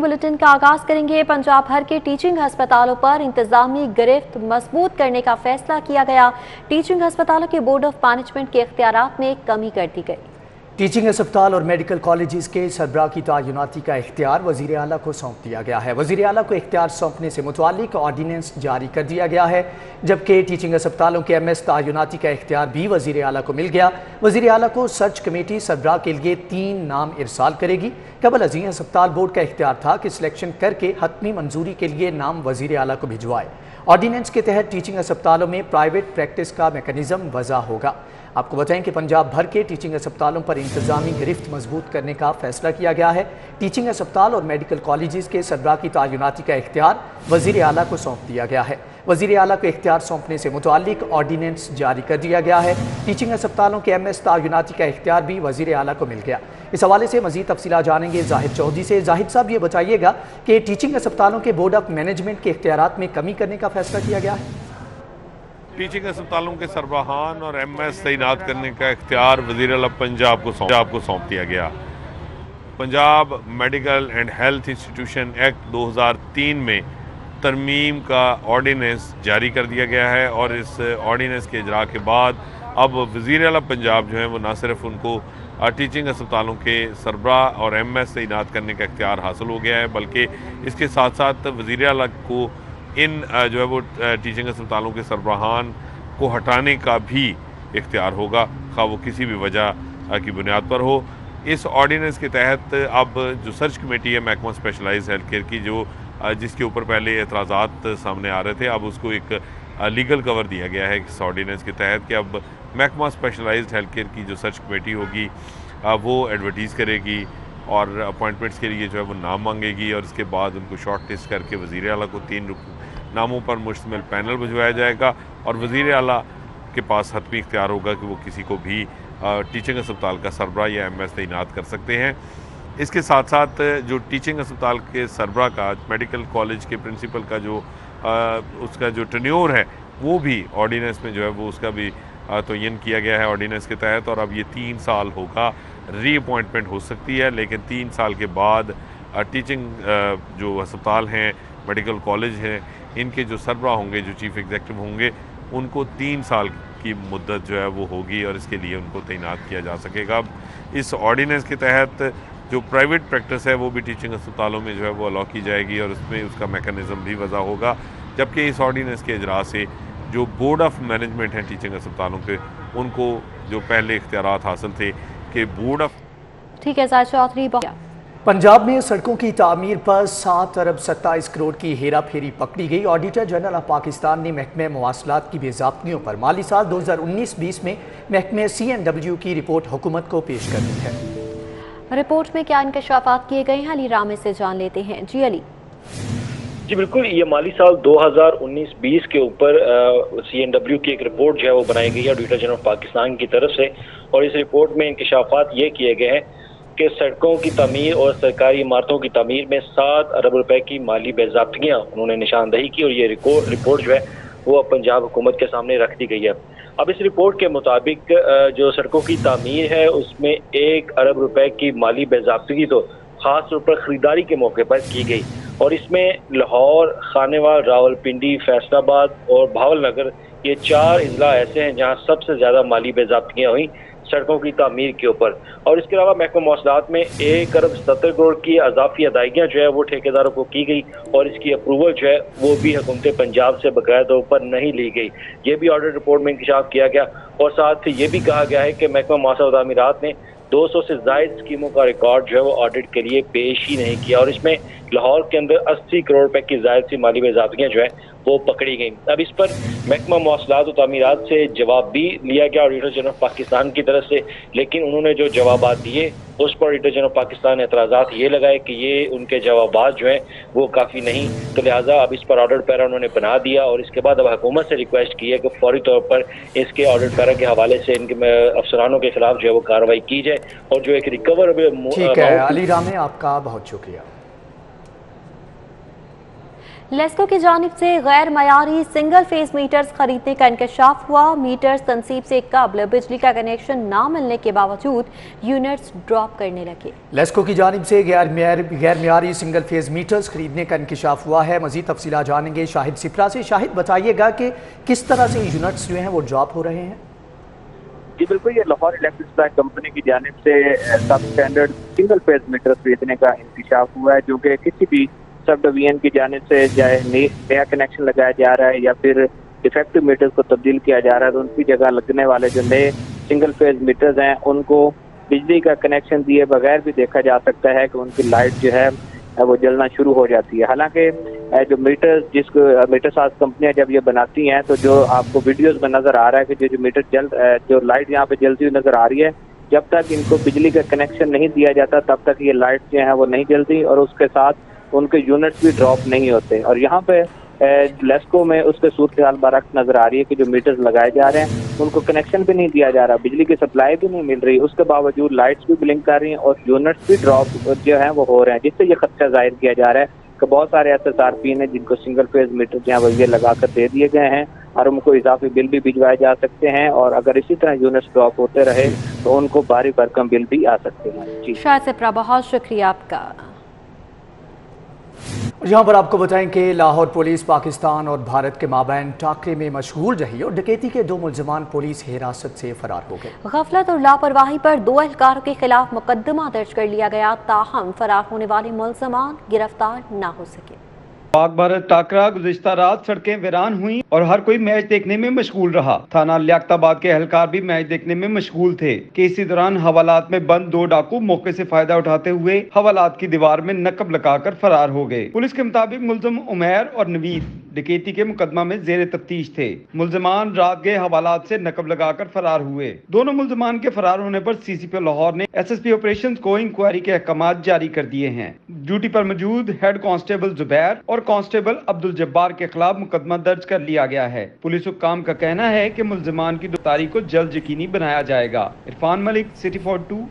Bulletin का आगाज करेंगे। पंजाब भर के टीचिंग अस्पतालों पर इंतजामी गिरफ्त मजबूत करने का फैसला किया गया। टीचिंग अस्पतालों के बोर्ड ऑफ मैनेजमेंट के इख्तियारात में कमी कर दी गई। टीचिंग अस्पताल और मेडिकल कॉलेजेस के सरबराह की तैनाती का इख्तियार वज़ीर आला को सौंप दिया गया है। वज़ीर आला को इख्तियार सौंपने से मुतालिक ऑर्डिनेंस जारी कर दिया गया है, जबकि टीचिंग अस्पतालों के MS तैनाती का इख्तियार भी वज़ीर आला को मिल गया। वज़ीर आला को सर्च कमेटी सरबराह के लिए 3 नाम इरसाल करेगी। कबल अज़ीम अस्पताल बोर्ड का इख्तियार था कि सिलेक्शन करके हतमी मंजूरी के लिए नाम वज़ीर आला को भिजवाए। ऑर्डिनेंस के तहत टीचिंग अस्पतालों में प्राइवेट प्रैक्टिस का मैकेनिज्म वज़ा होगा। आपको बताएं कि पंजाब भर के टीचिंग अस्पतालों पर इंतजामी गिरफ्त मजबूत करने का फैसला किया गया है। टीचिंग अस्पताल और मेडिकल कॉलेजेस के सरबराह की तैनाती का इख्तियार वज़ीर आला को सौंप दिया गया है। वज़ीर आला को इख्तियार सौंपने से मुतालिक ऑर्डिनेंस जारी कर दिया गया है। टीचिंग अस्पतालों के MS तैनाती का इख्तियार भी वज़ीर आला को मिल गया। इस हवाले से मज़ीद तफसीलात जानेंगे जाहिद चौधरी से। जाहिद साहब, ये बताइएगा कि टीचिंग अस्पतालों के बोर्ड ऑफ मैनेजमेंट के इख्तियारात में कमी करने का फैसला किया गया है। टीचिंग अस्पतालों के सरबराहान और MS तैनात करने का इख्तियार वज़ीर आला पंजाब को सौंप दिया गया। Punjab medical and health institution act 2003 में तरमीम का ऑर्डिनेंस जारी कर दिया गया है और इस ऑर्डिनेंस के इजरा के बाद अब वज़ीर आला पंजाब जो है वो न सिर्फ उनको टीचिंग अस्पतालों के सरबराह और MS तैनात करने का इख्तियार हासिल हो गया है, बल्कि इसके साथ साथ वज़ीर आला को इन जो है वो टीचिंग अस्पतालों के सरबराहान को हटाने का भी इख्तियार होगा, खा वो किसी भी वजह की बुनियाद पर हो। इस ऑर्डिनेंस के तहत अब जो सर्च कमेटी है महकमा स्पेशलाइज्ड हेल्थ केयर की, जो जिसके ऊपर पहले एतराज़ात सामने आ रहे थे, अब उसको एक लीगल कवर दिया गया है इस ऑर्डिनेंस के तहत कि अब महकमा स्पेशलाइज्ड हेल्थ केयर की जो सर्च कमेटी होगी वो एडवर्टीज़ करेगी और अपॉइंटमेंट्स के लिए जो है वो नाम मांगेगी और इसके बाद उनको शॉर्ट लिस्ट करके वज़ीर आला को 3 नामों पर मुश्तमिल पैनल भिजवाया जाएगा और वज़ीर आला के पास हतमी इख्तियार होगा कि वो किसी को भी टीचिंग अस्पताल का सरबराह या MS तैनात कर सकते हैं। इसके साथ साथ जो टीचिंग अस्पताल के सरबराह का, मेडिकल कॉलेज के प्रिंसिपल का जो उसका जो टेन्योर है वो भी ऑर्डिनेंस में जो है वो उसका भी तयन किया गया है ऑर्डिनेंस के तहत, और अब ये 3 साल होगा। री अपॉइंटमेंट हो सकती है, लेकिन 3 साल के बाद टीचिंग जो अस्पताल हैं, मेडिकल कॉलेज हैं, इनके जो सरबराह होंगे, जो चीफ एग्जीक्यूटिव होंगे, उनको 3 साल की मुद्दत जो है वो होगी और इसके लिए उनको तैनात किया जा सकेगा। अब इस ऑर्डिनेंस के तहत जो प्राइवेट प्रैक्टिस है वो भी टीचिंग अस्पतालों में जो है वो अलाउ की जाएगी और उसमें उसका मैकेनिज़्म भी वज़ा होगा, जबकि इस ऑर्डिनेंस के इजरा से जो बोर्ड ऑफ मैनेजमेंट हैं टीचिंग अस्पतालों के, उनको जो पहले इख्तियारात हासिल थे कि बोर्ड ऑफ ठीक है जाहिद चौधरी। पंजाब में सड़कों की तामीर पर 7 अरब 27 करोड़ की हेरा फेरी पकड़ी गई। ऑडिटर जनरल ऑफ पाकिस्तान ने महकमे मवासलात की बेज़ाब्तियों पर माली साल 2019-20 में महकमे CNW की रिपोर्ट हुकूमत को पेश कर दी है। रिपोर्ट में क्या इंकशाफात किए गए हैं, अली रामे से जान लेते हैं। जी अली। जी बिल्कुल, ये माली साल 2019-20 के ऊपर CNW की एक रिपोर्ट जो है वो बनाई गई है ऑडिटर जनरल ऑफ पाकिस्तान की तरफ से, और इस रिपोर्ट में इंकशाफात ये किए गए हैं कि सड़कों की तमीर और सरकारी इमारतों की तमीर में 7 अरब रुपए की माली बेज़ाब्तियाँ उन्होंने निशानदही की, और ये रिपोर्ट जो है वो पंजाब हुकूमत के सामने रख दी गई है। अब इस रिपोर्ट के मुताबिक जो सड़कों की तामीर है उसमें 1 अरब रुपए की माली बेज़ाब्तगी तो ख़ास तौर पर ख़रीदारी के मौके पर की गई, और इसमें लाहौर, खानेवाल, रावलपिंडी, फैसलाबाद और भावलनगर, ये 4 अजला ऐसे हैं जहाँ सबसे ज़्यादा माली बेज़ाब्तियाँ हुई सड़कों की तामीर के ऊपर। और इसके अलावा महकमा मवासलात में 1 अरब 70 करोड़ की अज़ाफ़ी अदायगियाँ जो है वो ठेकेदारों को की गई, और इसकी अप्रूवल जो है वो भी हुकूमत पंजाब से बकाया तौर पर नहीं ली गई। ये भी ऑडिट रिपोर्ट में इंकशाफ किया गया, और साथ ही ये भी कहा गया है कि महकमा मवासलात और तामीरात ने 200 से ज़ायद स्कीमों का रिकॉर्ड जो है वो ऑडिट के लिए पेश ही नहीं किया, और इसमें लाहौर के अंदर 80 करोड़ रुपए की ज़ायद सी माली बेज़ाब्तियाँ जो है वो पकड़ी गई। अब इस पर महकमा मवासलात और तामीरात से जवाब भी लिया गया ऑडिटर जनरल ऑफ पाकिस्तान की तरफ से, लेकिन उन्होंने जो जवाबात दिए उस पर ऑडिटर जनरल ऑफ पाकिस्तान ने एतराज़ात ये लगाए कि ये उनके जवाबात जो हैं वो काफ़ी नहीं, तो लिहाजा अब इस पर ऑडिट पैरा उन्होंने बना दिया, और इसके बाद अब हुकूमत से रिक्वेस्ट की है कि फौरी तौर पर इसके ऑडिट पैरा के हवाले से इनके अफसरानों के खिलाफ जो है वो कार्रवाई की जाए, और जो एक रिकवर। ठीक है अली रामे, आपका बहुत शुक्रिया। लेस्को की जानिब से गैर मयारी सिंगल फेज मीटर्स खरीदने का इंकशाफ हुआ। मीटर्स तनसीब से कबल बिजली का कनेक्शन ना मिलने के बावजूद यूनिट्स ड्रॉप करने लगे। लेस्को की जानिब से गैर मयारी सिंगल फेज मीटर्स खरीदने का इंकशाफ हुआ है। मजीद तफसीलात जानेंगे शाहिद सिप्रा से। शाहिद, बताइएगा कि किस तरह से यूनिट्स जो हैं वो ड्रॉप हो रहे हैं? जी बिल्कुल, ये लाहौर इलेक्ट्रिक सप्लाई कंपनी की जानिब से सब स्टैंडर्ड सिंगल फेज मीटर खरीदने का इंकशाफ हुआ है, जो कि किसी भी सब डिवीजन की जानिब से चाहे नया कनेक्शन लगाया जा रहा है या फिर डिफेक्टिव मीटर्स को तब्दील किया जा रहा है, तो उनकी जगह लगने वाले जो नए सिंगल फेज मीटर्स हैं उनको बिजली का कनेक्शन दिए बगैर भी देखा जा सकता है कि उनकी लाइट जो है वो जलना शुरू हो जाती है। हालांकि जो मीटर साज कंपनियां जब ये बनाती हैं तो जो आपको वीडियोस में नजर आ रहा है कि जो लाइट यहाँ पे जलती हुई नजर आ रही है, जब तक इनको बिजली का कनेक्शन नहीं दिया जाता तब तक ये लाइट जो है वो नहीं जलती और उसके साथ उनके यूनिट्स भी ड्रॉप नहीं होते। और यहाँ पे लेस्को में उसके सूरत हाल बरक्स नजर आ रही है कि जो मीटर्स लगाए जा रहे हैं उनको कनेक्शन भी नहीं दिया जा रहा, बिजली की सप्लाई भी नहीं मिल रही, उसके बावजूद लाइट्स भी ब्लिंक कर रही हैं और यूनिट्स भी ड्रॉप जो है वो हो रहे हैं, जिससे ये खदशा जाहिर किया जा रहा है कि बहुत सारे ऐसे सार्फिन हैं जिनको सिंगल फेज मीटर जो है वो ये लगा कर दे दिए गए हैं और उनको इजाफी बिल भी भिजवाए जा सकते हैं और अगर इसी तरह यूनिट्स ड्रॉप होते रहे तो उनको भारी भरकम बिल भी आ सकते हैं। जी शायद से बहुत शुक्रिया आपका। यहाँ पर आपको बताएं कि लाहौर पुलिस पाकिस्तान और भारत के माबैन टाकरे में मशगूल रही और डकैती के 2 मुलजमान पुलिस हिरासत से फरार हो गए। गफलत और लापरवाही पर 2 एहलकारों के खिलाफ मुकदमा दर्ज कर लिया गया, ताहम फरार होने वाले मुलजमान गिरफ्तार न हो सके। पाक भारत टाकरा गुज़िश्ता रात सड़कें वीरान हुई और हर कोई मैच देखने में मशगूल रहा। थाना लियाकताबाद के एहलकार भी मैच देखने में मशगूल थे कि इसी दौरान हवालात में बंद 2 डाकू मौके से फायदा उठाते हुए हवालात की दीवार में नकब लगाकर फरार हो गए। पुलिस के मुताबिक मुलजम उमैर और नवीद डकैती के मुकदमा में जेर तफ्तीश थे। मुलजमान रात गए हवालात से नकब लगाकर फरार हुए। दोनों मुलजमान के फरार होने पर CCP लाहौर ने SSP ऑपरेशन को इंक्वायरी के अहकाम जारी कर दिए हैं। ड्यूटी पर मौजूद हेड कांस्टेबल जुबैर और कांस्टेबल अब्दुल जब्बार के खिलाफ मुकदमा दर्ज कर लिया गया है। पुलिस हुक्काम का कहना है कि मुलजमान की गिरफ्तारी को जल्द यकीनी बनाया जाएगा। इरफान मलिक, सिटी 42।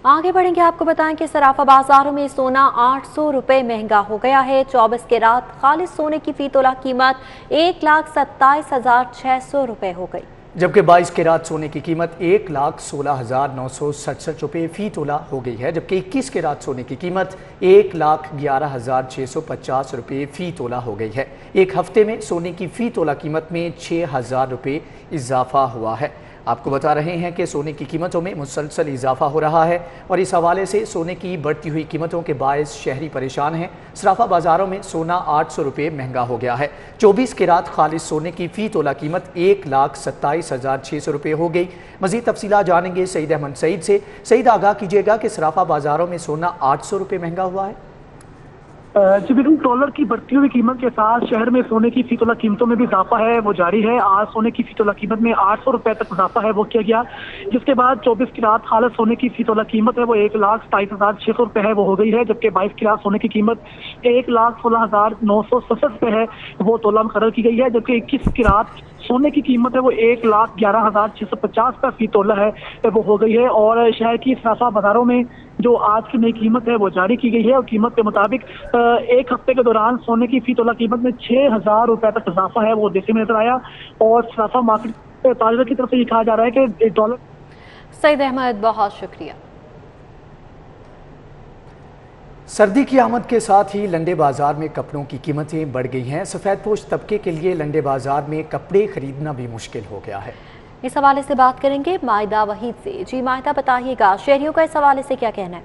आगे बढ़ेंगे, आपको बताएं कि सराफा बाजारों में सोना 800 रुपए महंगा हो गया है। 24 कैरात खालिस सोने की फी तोला कीमत 1,27,600 रुपए हो गई, जबकि 22 कैरात सोने की कीमत 1,16,967 रुपये फी तोला हो गई है, जबकि 21 कैरात सोने की कीमत 1,11,650 रुपये फी तोला हो गई है। एक हफ्ते में सोने की फी तोला कीमत में 6,000 रुपये इजाफा हुआ है। आपको बता रहे हैं कि सोने की कीमतों में मुसलसल इजाफा हो रहा है और इस हवाले से सोने की बढ़ती हुई कीमतों के बायस शहरी परेशान हैं। सराफा बाजारों में सोना 800 रुपये महंगा हो गया है। 24 कैरात खालिस सोने की फी तोला कीमत 1,27,600 रुपये हो गई। मजीद तफसीलात जानेंगे सईद अहमद सईद से। सईद, आगाह कीजिएगा कि सराफा बाजारों में सोना 800 रुपये महंगा हुआ है। जी बिल्कुल, डॉलर की बढ़ती हुई कीमत के साथ शहर में सोने की फी तोला कीमतों में भी इजाफा है वो जारी है। आज सोने की फी तोला कीमत में 800 रुपए तक इजाफा है वो किया गया, जिसके बाद 24 कैरात खालिस सोने की फी तोला कीमत है वो 1,27,600 रुपए है वो हो गई है, जबकि 22 कैरात सोने की कीमत 1,16,967 रुपए है वो तोला मुकर्रर की गई है, जबकि 21 कैरात सोने की कीमत है वो 1,11,650 का फी तोला है वो हो गई है। और शहर की सराफा बाजारों में जो आज की नई कीमत है वो जारी की गई है और कीमत के मुताबिक एक हफ्ते के दौरान सोने की फी तोला कीमत में 6,000 रुपए तक इजाफा है वो देखने में नजर आया। और सराफा मार्केट ताजर की तरफ से ये कहा जा रहा है कि डॉलर। सईद अहमद, बहुत शुक्रिया। सर्दी की आमद के साथ ही लंडे बाजार में कपड़ों की कीमतें बढ़ गई हैं। सफ़ेदपोश तबके के लिए लंडे बाजार में कपड़े खरीदना भी मुश्किल हो गया है। इस हवाले से बात करेंगे माहिदा वहीद से। जी माहिदा, बताइएगा शहरियों का इस हवाले से क्या कहना है?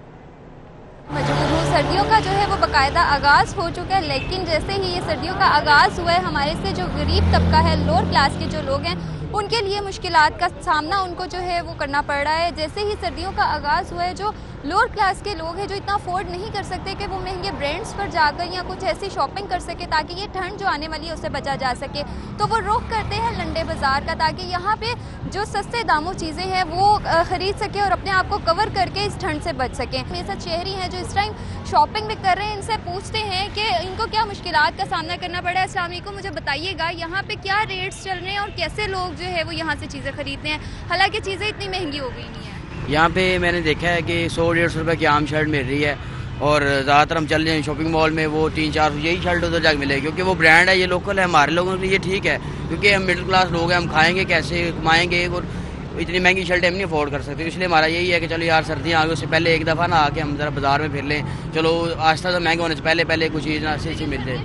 मजबूर हूँ, सर्दियों का जो है वो बाकायदा आगाज़ हो चुका है, लेकिन जैसे ही ये सर्दियों का आगाज़ हुआ है हमारे से जो गरीब तबका है, लोअर क्लास के जो लोग हैं, उनके लिए मुश्किलात का सामना उनको जो है वो करना पड़ रहा है। जैसे ही सर्दियों का आगाज़ हुआ है, जो लोअर क्लास के लोग हैं जो इतना अफोर्ड नहीं कर सकते कि वो महंगे ब्रांड्स पर जाकर या कुछ ऐसी शॉपिंग कर सके ताकि ये ठंड जो आने वाली है उससे बचा जा सके, तो वो रुख करते हैं लंडे बाज़ार का, ताकि यहाँ पे जो सस्ते दामों चीज़ें हैं वो ख़रीद सके और अपने आप को कवर करके इस ठंड से बच सकें। मेरे साथ शहरी हैं जो इस टाइम शॉपिंग भी कर रहे हैं, इनसे पूछते हैं कि इनको क्या मुश्किलात का सामना करना पड़ा है। अस्सलाम वालेकुम, मुझे बताइएगा यहाँ पे क्या रेट्स चल रहे हैं और कैसे लोग जो है वो यहाँ से चीज़ें खरीदते हैं, हालांकि चीज़ें इतनी महंगी हो गई नहीं है। यहाँ पे मैंने देखा है कि 100-150 रुपये की आम शर्ट मिल रही है اور زیادہ تر ہم چل جائیں شاپنگ مال میں وہ 300-400 یہی شرٹ ادھر جا کے ملے گی، کیونکہ وہ برانڈ ہے، یہ لوکل ہے، ہمارے لوگوں کے لیے یہ ٹھیک ہے، کیونکہ ہم مڈل کلاس لوگ ہیں، ہم کھائیں گے کیسے، کمائیں گے، اور اتنی مہنگی شرٹیں ہم نہیں افورڈ کر سکتے، اس لیے ہمارا یہی ہے کہ چلو یار سردیاں آ گئی، اس سے پہلے ایک دفعہ نہ آ کے ہم ذرا بازار میں پھر لیں، چلو آہستہ سے مہنگے ہونے سے پہلے کچھ چیز سے مل جائے۔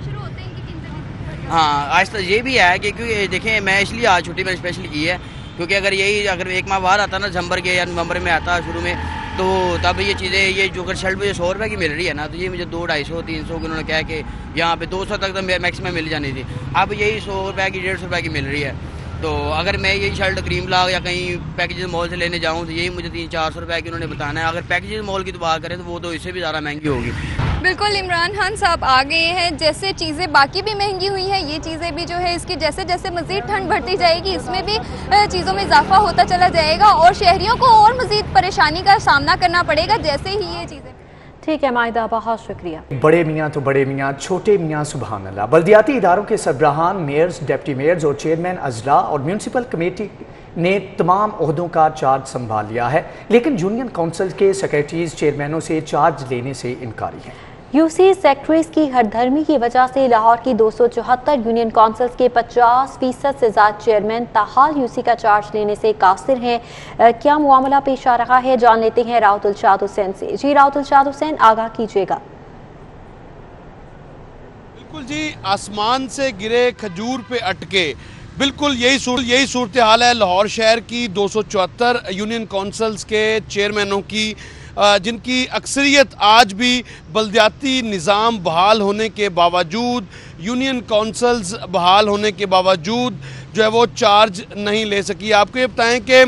ہاں آہستہ یہ بھی ہے کہ کیونکہ دیکھیں میں اس لیے آج چھٹی میں نے اسپیشلی کی ہے، کیونکہ اگر ایک ماہ بعد آتا نا دسمبر کے یا نومبر میں آتا شروع میں، تو تب یہ چیزیں یہ جو اگر شرٹ مجھے 100 روپے کی مل رہی ہے نا، تو یہ مجھے 200-250-300 کی انہوں نے کہا کہ یہاں پہ 200 تک تو میکسیمم مل جانی تھی، اب یہی 100 روپے کی 150 روپے کی مل رہی ہے، تو اگر میں یہی شرٹ کریم لاگ یا کہیں پیکیجز مال سے لینے جاؤں تو یہی مجھے 300-400 روپے کی انہوں نے بتانا ہے، اگر پیکیجز مال کی تو بات کریں تو وہ تو اس سے بھی زیادہ مہنگی ہوگی۔ بالکل عمران خان صاحب آ گئے ہیں، جیسے چیزیں باقی بھی مہنگی ہوئی ہیں، یہ چیزیں بھی جو ہے اس کی جیسے جیسے مزید ٹھنڈ بڑھتی جائے گی اس میں بھی چیزوں میں اضافہ ہوتا چلا جائے گا اور شہریوں کو اور مزید پریشانی کا سامنا کرنا پڑے گا جیسے ہی یہ چیزیں۔ ٹھیک ہے مائدہ، بہت شکریہ۔ بڑے میاں تو بڑے میاں، چھوٹے میاں سبحان اللہ۔ بلدیاتی اداروں کے سربراہان، میئرز، ڈپٹی میئرز اور چیئرمین اضلاع اور میونسپل کمیٹی نے تمام عہدوں کا چارج سنبھال لیا ہے، لیکن یونین کونسل کے سیکریٹریز چیئرمینوں سے چارج لینے سے انکاری ہیں۔ یو سی سیکٹریز کی ہر دھرمی کی وجہ سے لاہور کی 274 یونین کونسلز کے 50% سے زائد چیئرمین تاحال یو سی کا چارج لینے سے قاصر ہیں۔ کیا معاملہ پیش آ رہا ہے، جان لیتے ہیں راؤت الشاد حسین سے۔ جی راؤت الشاد حسین، آگاہ کیجیے گا۔ بالکل جی، آسمان سے گرے کھجور پہ اٹکے، بالکل یہی صورتحال ہے لاہور شہر کی 274 یونین کونسلز کے چیئرمینوں کی، جن کی اکثریت آج بھی بلدیاتی نظام بحال ہونے کے باوجود، یونین کونسلز بحال ہونے کے باوجود جو ہے وہ چارج نہیں لے سکی۔ آپ کو یہ بتائیں کہ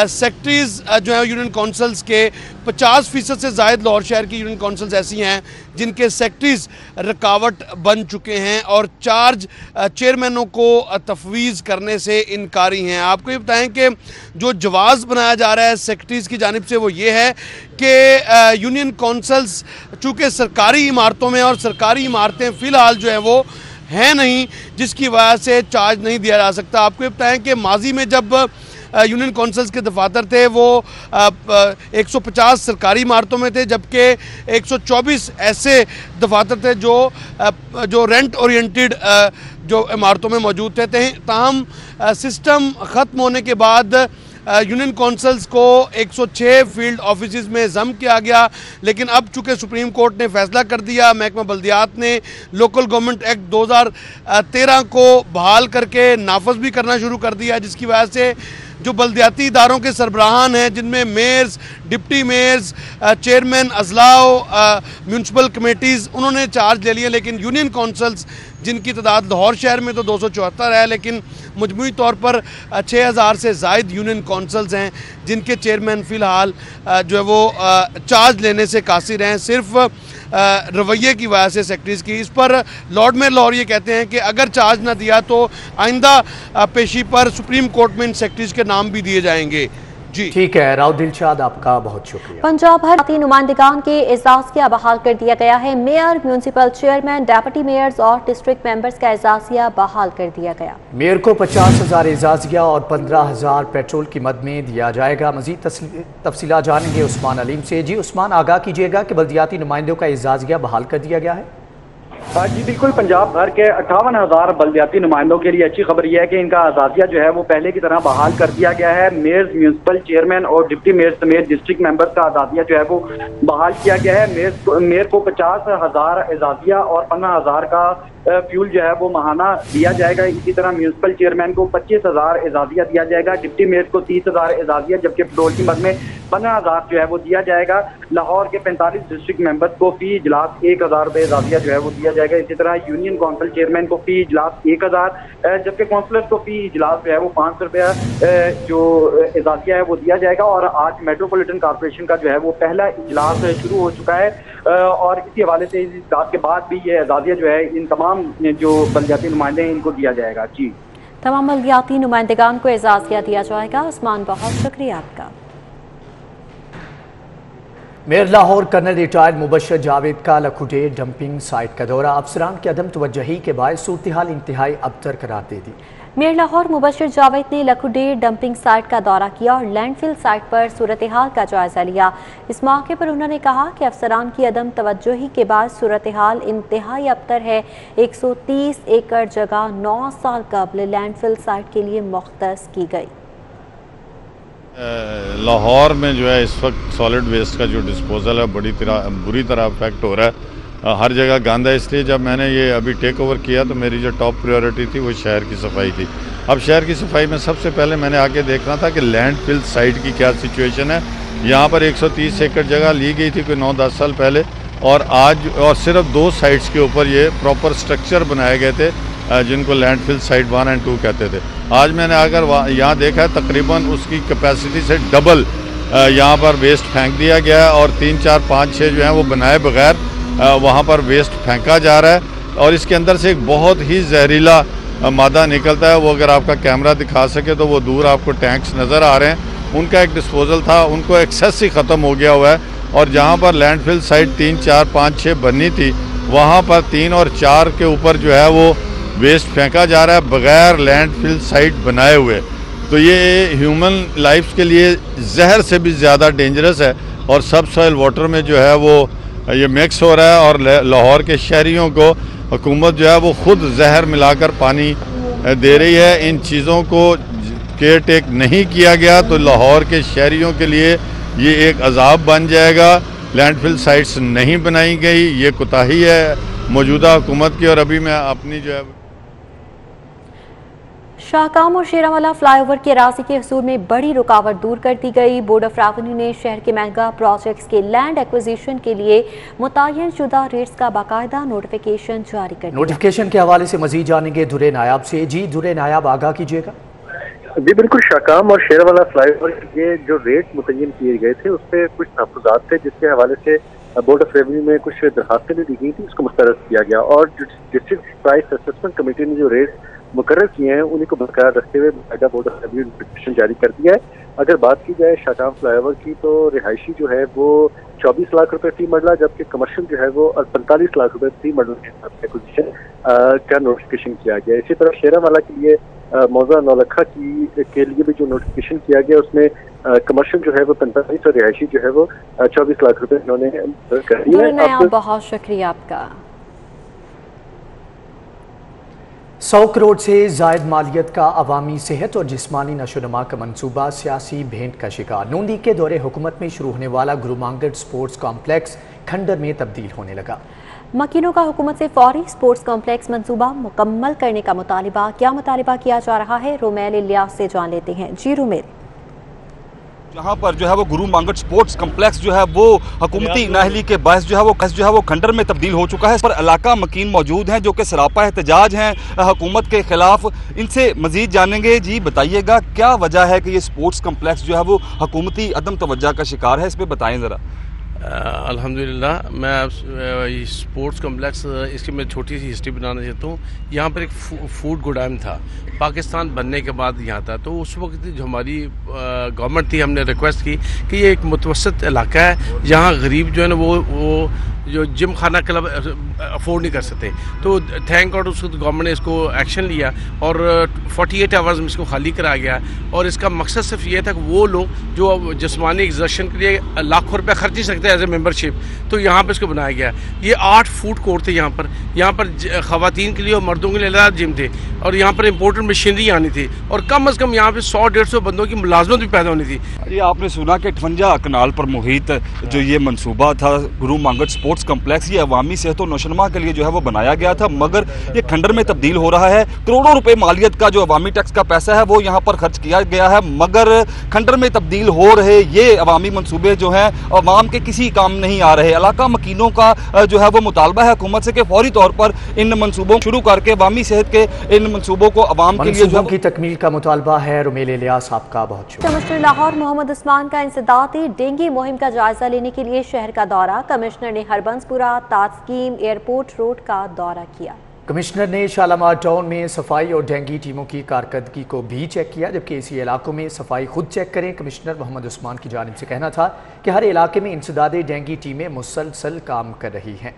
سیکٹریز جو ہے یونین کونسلز کے 50% سے زائد لاہور شہر کی یونین کونسلز ایسی ہیں جن کے سیکٹریز رکاوٹ بن چکے ہیں اور چارج چیئرمینوں کو تفویض کرنے سے انکاری ہیں۔ آپ کو یہ بتائیں کہ جو جواز بنایا جا رہا ہے سیکٹریز کی جانب سے وہ یہ ہے کہ یونین کونسلز چونکہ سرکاری عمارتوں میں، اور سرکاری عمارتیں فی الحال جو ہیں وہ ہیں نہیں، جس کی وجہ سے چارج نہیں دیا جا سکتا۔ آپ کو یہ بتائیں کہ ماضی میں جب یونین کونسلز کے دفاتر تھے وہ 150 سرکاری عمارتوں میں تھے، جبکہ 124 ایسے دفاتر تھے جو رینٹ اورینٹڈ جو عمارتوں میں موجود تھے۔ تاہم سسٹم ختم ہونے کے بعد یونین کونسلز کو 106 فیلڈ آفیسز میں ضم کیا گیا، لیکن اب چونکہ سپریم کورٹ نے فیصلہ کر دیا، محکمہ بلدیات نے لوکل گورنمنٹ ایکٹ 2013 کو بحال کر کے نافذ بھی کرنا شروع کر دیا، جس کی وجہ سے جو بلدیاتی اداروں کے سربراہان ہیں جن میں میئرز، ڈپٹی میئرز، چیئرمین اضلاع، میونسپل کمیٹیز، انہوں نے چارج لے لیے، لیکن یونین کونسلز جن کی تعداد لاہور شہر میں تو 274 ہے، لیکن مجموعی طور پر 6000 سے زائد یونین کونسلز ہیں جن کے چیئرمین فی الحال جو ہے وہ چارج لینے سے قاصر ہیں، صرف رویے کی وجہ سے سیکٹریز کی۔ اس پر لارڈ میئر لاہور یہ کہتے ہیں کہ اگر چارج نہ دیا تو آئندہ پیشی پر سپریم کورٹ میں ان سیکٹریز کے نام بھی دیے جائیں گے۔ جی ٹھیک ہے راؤ دلشاد، آپ کا بہت شکریہ۔ پنجاب بھر نمائندگان کے اعزازیہ بحال کر دیا گیا ہے۔ Mayor, municipal chairman, deputy mayors اور ڈسٹرکٹ ممبرز کا اعزازیہ بحال کر دیا گیا۔ میئر کو 50,000 اعزازیہ اور 15,000 پیٹرول کی مد میں دیا جائے گا۔ مزید تفصیلات جانیں گے عثمان علیم سے۔ جی عثمان، آگاہ کیجیے گا کہ بلدیاتی نمائندوں کا اعزازیہ بحال کر دیا گیا ہے۔ جی بالکل، پنجاب بھر کے 58,000 بلدیاتی نمائندوں کے لیے اچھی خبر یہ ہے کہ ان کا اعزازیہ جو ہے وہ پہلے کی طرح بحال کر دیا گیا ہے۔ میئرز، میونسپل چیئرمین اور ڈپٹی میئر سمیت ڈسٹرکٹ ممبرز کا اعزازیہ جو ہے وہ بحال کیا گیا ہے۔ میئر کو 50,000 اعزازیہ اور 15,000 کا فیول جو ہے وہ ماہانہ دیا جائے گا۔ اسی طرح میونسپل چیئرمین کو 25,000 اعزازیہ دیا جائے گا، ڈپٹی میئر کو 30,000 اعزازیہ، جبکہ پیٹرول کی مد میں 15,000 جو ہے وہ دیا جائے گا۔ لاہور کے 45 ڈسٹرکٹ ممبرز کو فی اجلاس 1,000 روپے اعزازیہ جو ہے وہ دیا جائے گا۔ اسی طرح یونین کونسل چیئرمین کو فی اجلاس 1,000، جبکہ کونسلر کو فی اجلاس جو ہے وہ 500 روپیہ جو اعزازیہ ہے وہ دیا جائے گا۔ اور آج میٹروپولیٹن کارپوریشن کا جو ہے وہ پہلا اجلاس شروع ہو چکا ہے، اور اسی حوالے سے اس اجلاس کے بعد بھی یہ اعزازیہ جو ہے ان تمام جو بلدیاتی نمائندے ہیں ان کو دیا جائے گا۔ جی تمام بلدیاتی نمائندگان کو اعزازیہ دیا جائے گا۔ عثمان، بہت شکریہ آپ کا۔ میئر لاہور کرنل ریٹائرڈ مبشر جاوید کا لکھوٹے ڈمپنگ سائٹ کا دورہ، افسران کی عدم توجہی کے باعث صورتحال انتہائی ابتر قرار دے دی۔ मेयर लाहौर मुबशर जावेद ने लखुडेर डंपिंग साइट का दौरा किया और लैंडफिल साइट पर सूरत हाल का जायजा लिया। इस मौके पर उन्होंने कहा कि अफसरान की अदम तवज्जोही के बाद सूरत हाल इंतहाई अबतर है। 130 एकड़ जगह 9 साल कबल लैंडफिल साइट के लिए मुख्तस की गई। लाहौर में जो है इस वक्त सॉलिड वेस्ट का जो डिस्पोजल है बुरी तरह अफेक्ट हो रहा है। हर जगह गंद है, इसलिए जब मैंने ये अभी टेक ओवर किया तो मेरी जो टॉप प्रायोरिटी थी वो शहर की सफाई थी। अब शहर की सफाई में सबसे पहले मैंने आके देखना था कि लैंडफिल साइट की क्या सिचुएशन है। यहाँ पर 130 एकड़ जगह ली गई थी कोई 9-10 साल पहले, और आज और सिर्फ 2 साइट्स के ऊपर ये प्रॉपर स्ट्रक्चर बनाए गए थे जिनको लैंडफिल साइट 1 और 2 कहते थे। आज मैंने आकर यहाँ देखा है तकरीबन उसकी कैपेसिटी से डबल यहाँ पर वेस्ट फेंक दिया गया है, और 3, 4, 5, 6 जो हैं वो बनाए बगैर वहाँ पर वेस्ट फेंका जा रहा है। और इसके अंदर से एक बहुत ही जहरीला मादा निकलता है। वो अगर आपका कैमरा दिखा सके तो वो दूर आपको टैंक्स नज़र आ रहे हैं। उनका एक डिस्पोजल था, उनको एक्सेस ही ख़त्म हो गया हुआ है। और जहाँ पर लैंडफिल साइट 3, 4, 5, 6 बननी थी, वहाँ पर 3 और 4 के ऊपर जो है वो वेस्ट फेंका जा रहा है बग़ैर लैंडफिल साइट बनाए हुए। तो ये ह्यूमन लाइफ के लिए जहर से भी ज़्यादा डेंजरस है। और सब सॉइल वाटर में जो है वो ये मिक्स हो रहा है, और लाहौर के शहरियों को हुकूमत जो है वो खुद जहर मिलाकर पानी दे रही है। इन चीज़ों को केयर टेक नहीं किया गया तो लाहौर के शहरियों के लिए ये एक अजाब बन जाएगा। लैंडफिल साइट्स नहीं बनाई गई, ये कोताही है मौजूदा हुकूमत की। और अभी मैं अपनी जो है शाहकाम और शेरावाला फ्लाईओवर के अराजी के हसूल में बड़ी रुकावट दूर कर दी गई। बोर्ड ऑफ रेवेन्यू ने शहर के मेगा प्रोजेक्ट्स के लैंड एक्विजिशन के लिए मुतय्यन शुदा रेट्स का बाकायदा नोटिफिकेशन जारी कर दिया। नोटिफिकेशन के हवाले से मजीद जानेंगे दुरे नायाब से। जी दुरे नायाब, आगाह कीजिएगा। जी बिल्कुल, शाहकाम और शेरावाला फ्लाईओवर के जो रेट मुतय्यन किए गए थे उस पर कुछ तहफ़्फ़ुज़ात थे, जिसके हवाले से बोर्ड ऑफ रेवेन्यू में कुछ दरखास्तें भी दी गई थी, उसको मुस्तरद किया गया। और डिस्ट्रिक्ट प्राइस असेसमेंट कमेटी ने जो रेट मुकर्रर किए हैं उन्हीं को बरकरार रखते हुए बाकायदा बोर्ड ऑफ रेवेन्यू नोटिफिकेशन जारी कर दिया है। अगर बात की जाए शाहकाम फ्लाईओवर की तो रिहायशी जो है वो 24 लाख रुपए फी मरला, जबकि कमर्शियल जो है वो 45 लाख रुपए फी मरला के हिसाब से एक्विजिशन का नोटिफिकेशन किया गया। इसी तरह शेरावाला के लिए मौजा नौलखा के लिए भी जो नोटिफिकेशन किया गया उसमें कमर्शियल जो है वो 45 और रिहायशी जो है वो 24 लाख रुपए इन्होंने कर दिए हैं। बहुत शुक्रिया आपका। 100 करोड़ से जायद मालियत का अवामी सेहत और जिस्मानी नशोनुमा का मंसूबा सियासी भेंट का शिकार। नून लीग के दौरे हुकूमत में शुरू होने वाला गुरुमांगट स्पोर्ट्स कॉम्प्लेक्स खंडर में तब्दील होने लगा। मकीनों का हुकूमत से फौरी स्पोर्ट्स कॉम्प्लेक्स मंसूबा मुकम्मल करने का मुतालिबा। क्या मुतालिबा किया जा रहा है, रोमेल इलियास से जान लेते हैं। जी रोमेल। जहाँ पर जो है वो गुरुमांगट स्पोर्ट्स कम्प्लेक्स जो है वो हुकूमती नाअहली के बायस जो है वो खंडर में तब्दील हो चुका है। इस पर इलाका मकीन मौजूद हैं जो कि सरापा एहतजाज हैं हुकूमत के खिलाफ। इनसे मजीद जानेंगे। जी बताइएगा क्या वजह है कि ये स्पोर्ट्स कम्प्लेक्स जो है वो हुकूमती अदम तवज्जो का शिकार है, इस पर बताएं ज़रा। अल्हम्दुलिल्लाह, मैं स्पोर्ट्स कम्प्लेक्स इसकी मैं छोटी सी हिस्ट्री बनाना चाहता हूँ। यहाँ पर एक फूड गोडाउन था, पाकिस्तान बनने के बाद यहाँ था। तो उस वक्त जो हमारी गवर्नमेंट थी, हमने रिक्वेस्ट की कि ये एक मुतवसत इलाका है जहाँ गरीब जो है ना वो जो जिम खाना क्लब अफोर्ड नहीं कर सकते। तो थैंक गॉड उसको गवर्नमेंट ने इसको एक्शन लिया और 48 आवर्स में इसको खाली करा गया। और इसका मकसद सिर्फ ये था कि वो लोग जो जिस्मानी एग्जर्शन के लिए लाखों रुपये खर्च नहीं सकते एज ए मेम्बरशिप, तो यहाँ पर इसको बनाया गया। ये 8 फूड कोर्ट थे यहाँ पर ख़वातीन के लिए और मर्दों के लिए अलग जिम थे, और यहाँ पर इम्पोर्टेड मशीनरी आनी थी, और कम अज़ कम यहाँ पर 100-150 बंदों की मुलाजमत भी पैदा होनी थी। ये आपने सुना कि 58 कनाल पर मुहित जो ये मनसूबा था गुरुमांगट स्पोर्ट्स कम्प्लेक्स, ये अवामी सेहत और नशोनुमा के लिए जो है वो बनाया गया था, मगर ये खंडर में तब्दील हो रहा है। करोड़ों रुपए मालियत का जो अवामी टैक्स का पैसा है वो यहाँ पर खर्च किया गया है, मगर खंडर में तब्दील हो रहे ये अवामी मनसूबे जो हैं अवाम के किसी काम नहीं आ रहे। इलाका मकीनों का जो है वो मुतालबा है हुकूमत से कि फौरी तौर पर इन मनसूबों शुरू करके अवामी सेहत के इन मनसूबों को अवाम के लिए जो की तकमील का मुतालबा है। रोमेल इलियास, आपका बहुत शुक्रिया। कमिश्नर लाहौर मोहम्मद उस्मान का इंसदादी डेंगू मुहिम का जायजा लेने के लिए शहर का दौरा। कमिश्नर ने हरबंसपुरा ताजकीम एयरपोर्ट रोड का दौरा किया। कमिश्नर ने शालामार टाउन में सफाई और डेंगू टीमों की कारकर्दगी को भी चेक किया, जबकि इसी इलाकों में सफाई खुद चेक करें। कमिश्नर मोहम्मद उस्मान की जानिब से कहना था कि हर इलाके में इंसदादी डेंगू टीमें मुसलसल काम कर रही हैं।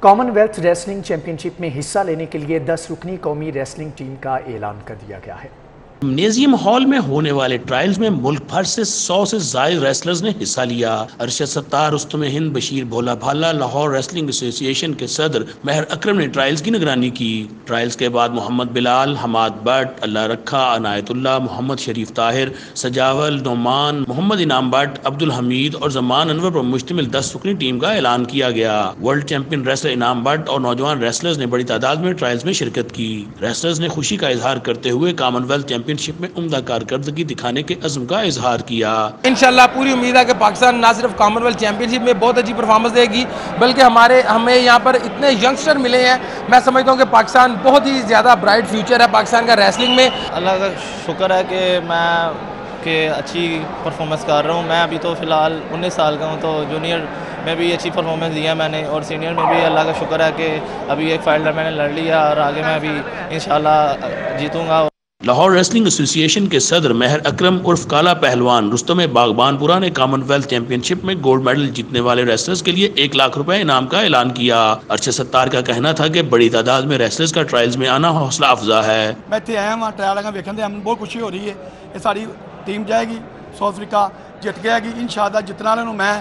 कॉमन वेल्थ रेसलिंग चैंपियनशिप में हिस्सा लेने के लिए 10 रुकनी कौमी रेसलिंग टीम का ऐलान कर दिया गया है। जिम्नेजियम हॉल में होने वाले ट्रायल्स में मुल्क भर से 100 से ज्यादा रेसलर्स ने हिस्सा लिया। अरशद सत्तार, रुस्तम हिंद, बशीर भोला भाला, लाहौर रेसलिंग एसोसिएशन के सदर महर अकरम ने ट्रायल्स की निगरानी की। ट्रायल्स के बाद मोहम्मद बिलाल, हमाद भट्ट, अल्लाह रखा, अनायतुल्लाह, मोहम्मद शरीफ ताहिर, सजावल, नोमान, मोहम्मद इनाम भट्ट, अब्दुल हमीद और जमान अनवर पर मुश्तमिल 10 रुकनी टीम का ऐलान किया गया। वर्ल्ड चैंपियन रेसलर इनाम भट्ट और नौजवान रेसलर्स ने बड़ी तादाद में ट्रायल्स में शिरकत की। रेसलर्स ने खुशी का इजहार करते हुए कॉमनवेल्थ चैंपियनशिप में उम्दा कारकर्दगी दिखाने के अज़्म का इजहार किया। इंशाल्लाह पूरी उम्मीद है कि पाकिस्तान ना सिर्फ कॉमनवेल्थ चैंपियनशिप में बहुत अच्छी परफॉर्मेंस देगी, बल्कि हमें यहाँ पर इतने यंगस्टर मिले हैं। मैं समझता हूँ कि पाकिस्तान बहुत ही ज़्यादा ब्राइट फ्यूचर है पाकिस्तान का रेसलिंग में। अल्लाह का शुक्र है कि मैं अच्छी परफॉर्मेंस कर रहा हूँ। मैं अभी तो फ़िलहाल 19 साल का हूँ, तो जूनियर में भी अच्छी परफॉर्मेंस दिया मैंने, और सीनियर में भी अल्लाह का शुक्र है कि अभी एक फाइनल मैंने लड़ लिया और आगे मैं भी इंशाल्लाह जीतूँगा। लाहौर रेसलिंग एसोसिएशन के सदर महर अकरम उर्फ काला पहलवान रुस्तम बागबानपुरा ने कॉमनवेल्थ चैंपियनशिप में गोल्ड मेडल जीतने वाले रेसलर्स के लिए 1 लाख रुपए इनाम का ऐलान किया। अरशद सत्तार का कहना था कि बड़ी तादाद में रेसलर्स का ट्रायल्स में आना हौसला अफजा है। मैं इत्थे आया हाँ ट्रायल वेखन दे, बहुत खुशी हो रही है। ये सारी टीम जाएगी साउथ अफ्रीका, जित गएगी इंशाअल्लाह। जितना वाले मैं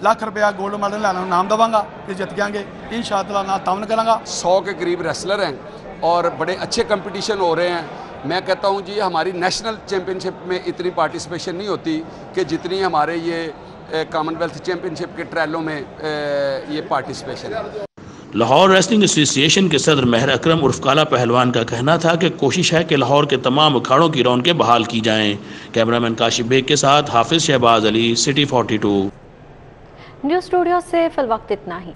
₹1 लाख गोल्ड मेडल लाना नाम देवांगा, फिर जित गएंगे इंशाअल्लाह ना तावन करांगा। 100 के करीब रेसलर हैं और बड़े अच्छे कंपटीशन हो रहे हैं। मैं कहता हूं जी हमारी नेशनल चैंपियनशिप में इतनी पार्टिसिपेशन नहीं होती कि जितनी हमारे ये कॉमनवेल्थ चैंपियनशिप के ट्रायलों में ये पार्टिसिपेशन है। लाहौर रेसलिंग एसोसिएशन के सदर महर अकरम उर्फ काला पहलवान का कहना था कि कोशिश है कि लाहौर के तमाम अखाड़ों की रौनकें बहाल की जाएं। कैमरामैन काशिफ बेग के साथ Hafiz Shahbaz Ali, city 42। News studio से फिल वक्त इतना ही।